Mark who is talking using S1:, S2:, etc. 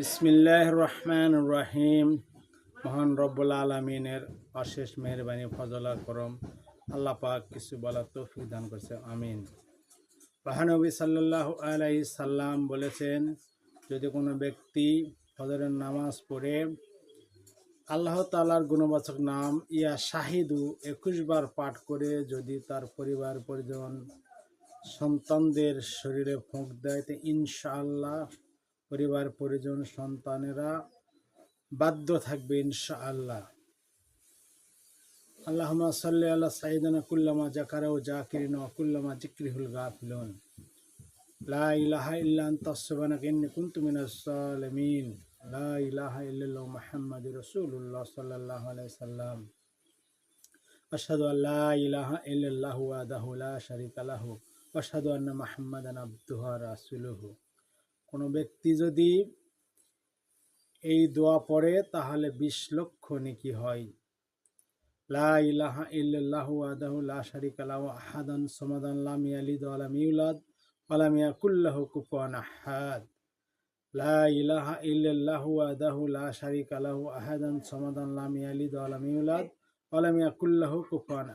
S1: বিসমিল্লাহির রহমানির রহিম। মহান রব্বুল আলামিনের অশেষ মেহেরবানি ফজল করম আল্লাহ পাক কিছু বলার তৌফিক দান করেছে, আমিন। মহানবী সাল্লাল্লাহু আলাইহি সাল্লাম বলেছেন, যদি কোনো ব্যক্তি ফজরের নামাজ পড়ে আল্লাহ তাআলার গুণবাচক নাম ইয়া শাহিদু 21 বার পাঠ করে যদি তার পরিবার পরিজন সন্তানদের শরীরে ফোঁক দেয়, তো ইনশাআল্লাহ পরিবার পরিজন সন্তানেরা বাধ্য থাকবে ইনশাআল্লাহ। আল্লাহুম্মা সাল্লি আলা সাইয়্যিদিনা কুল্লামা যাকারাহু যাকিরিন ওয়া কুল্লামা যিকরিহুল গাফিলুন। লা ইলাহা ইল্লা আনতা সুবহানাকা ইন্নী কুনতু মিনাজ জালিমিন। লা ইলাহা ইল্লাল্লাহু মুহাম্মাদুর রাসূলুল্লাহ সাল্লাল্লাহু আলাইহি সাল্লাম। আশহাদু আল্লা ইলাহা ইল্লাল্লাহু ওয়াহদাহু লা শারীকা লাহু ওয়া আশহাদু আন্না মুহাম্মাদান আবদুহু ওয়া রাসূলুহু। কোনো ব্যক্তি যদি এই দোয়া পড়ে তাহলে 20 লক্ষ নেকি হয়। লা ইলাহা ইল্লাল্লাহু ওয়াহদাহু লা শারীকা লাহু আহাদান সামাদান লাম ইয়ালিদ ওয়া লাম ইউলাদ ওয়া লাম ইয়াকুল লাহু কুফুয়ান আহাদ। লা ইলাহা ইল্লাল্লাহু ওয়াহদাহু লা শারীকা লাহু আহাদান সামাদান লাম ইয়ালিদ ওয়া লাম ইউলাদ ওয়া লাম ইয়াকুল লাহু কুফুয়ান